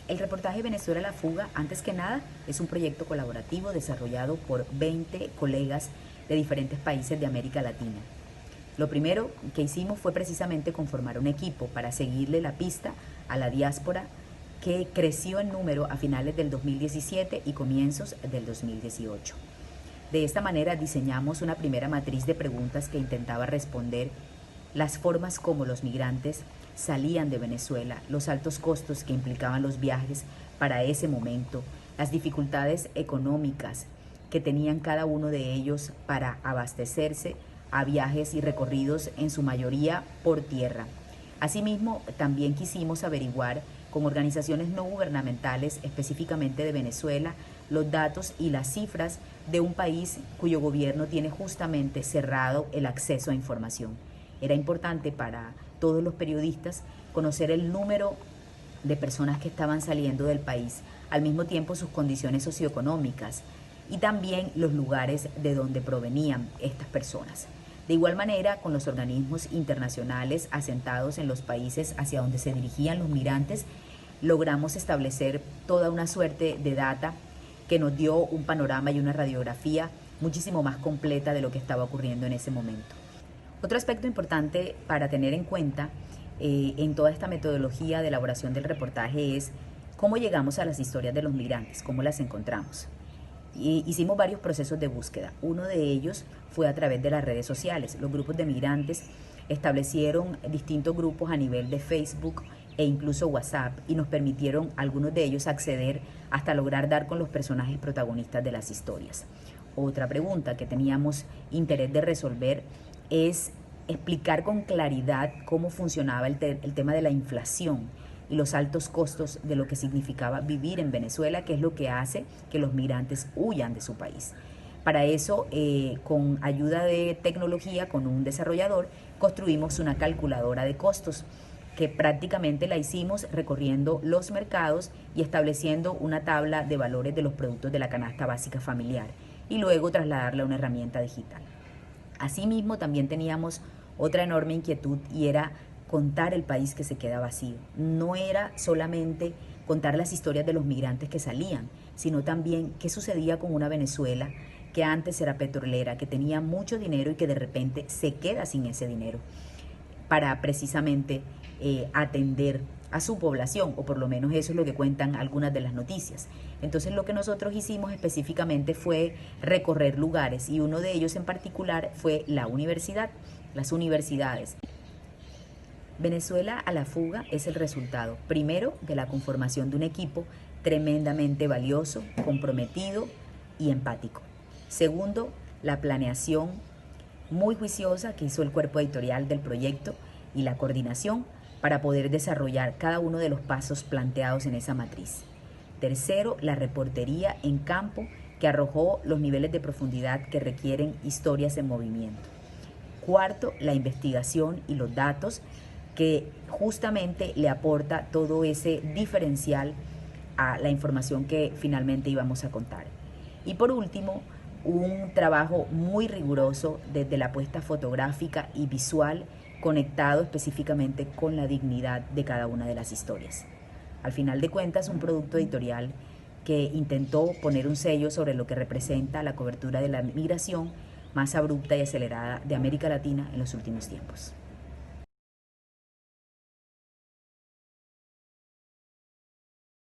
El reportaje Venezuela la fuga, antes que nada, es un proyecto colaborativo desarrollado por 20 colegas de diferentes países de América Latina. Lo primero que hicimos fue precisamente conformar un equipo para seguirle la pista a la diáspora que creció en número a finales del 2017 y comienzos del 2018. De esta manera diseñamos una primera matriz de preguntas que intentaba responder las formas como los migrantes salían de Venezuela, los altos costos que implicaban los viajes para ese momento, las dificultades económicas que tenían cada uno de ellos para abastecerse a viajes y recorridos en su mayoría por tierra. Asimismo, también quisimos averiguar con organizaciones no gubernamentales, específicamente de Venezuela, los datos y las cifras de un país cuyo gobierno tiene justamente cerrado el acceso a información. Era importante para todos los periodistas conocer el número de personas que estaban saliendo del país, al mismo tiempo sus condiciones socioeconómicas y también los lugares de donde provenían estas personas. De igual manera, con los organismos internacionales asentados en los países hacia donde se dirigían los migrantes, logramos establecer toda una suerte de data que nos dio un panorama y una radiografía muchísimo más completa de lo que estaba ocurriendo en ese momento. Otro aspecto importante para tener en cuenta en toda esta metodología de elaboración del reportaje es cómo llegamos a las historias de los migrantes, cómo las encontramos. Hicimos varios procesos de búsqueda. Uno de ellos fue a través de las redes sociales. Los grupos de migrantes establecieron distintos grupos a nivel de Facebook e incluso WhatsApp y nos permitieron algunos de ellos acceder hasta lograr dar con los personajes protagonistas de las historias. Otra pregunta que teníamos interés de resolver es explicar con claridad cómo funcionaba el tema de la inflación y los altos costos de lo que significaba vivir en Venezuela, que es lo que hace que los migrantes huyan de su país. Para eso, con ayuda de tecnología, con un desarrollador, construimos una calculadora de costos que prácticamente la hicimos recorriendo los mercados y estableciendo una tabla de valores de los productos de la canasta básica familiar y luego trasladarla a una herramienta digital. Asimismo, también teníamos otra enorme inquietud y era contar el país que se queda vacío. No era solamente contar las historias de los migrantes que salían, sino también qué sucedía con una Venezuela que antes era petrolera, que tenía mucho dinero y que de repente se queda sin ese dinero para precisamente atender a su población, o por lo menos eso es lo que cuentan algunas de las noticias. Entonces lo que nosotros hicimos específicamente fue recorrer lugares y uno de ellos en particular fue la universidad, las universidades. Venezuela a la fuga es el resultado, primero, de la conformación de un equipo tremendamente valioso, comprometido y empático. Segundo, la planeación muy juiciosa que hizo el cuerpo editorial del proyecto y la coordinación para poder desarrollar cada uno de los pasos planteados en esa matriz. Tercero, la reportería en campo que arrojó los niveles de profundidad que requieren historias en movimiento. Cuarto, la investigación y los datos que justamente le aporta todo ese diferencial a la información que finalmente íbamos a contar. Y por último, un trabajo muy riguroso desde la apuesta fotográfica y visual conectado específicamente con la dignidad de cada una de las historias. Al final de cuentas, un producto editorial que intentó poner un sello sobre lo que representa la cobertura de la migración más abrupta y acelerada de América Latina en los últimos tiempos.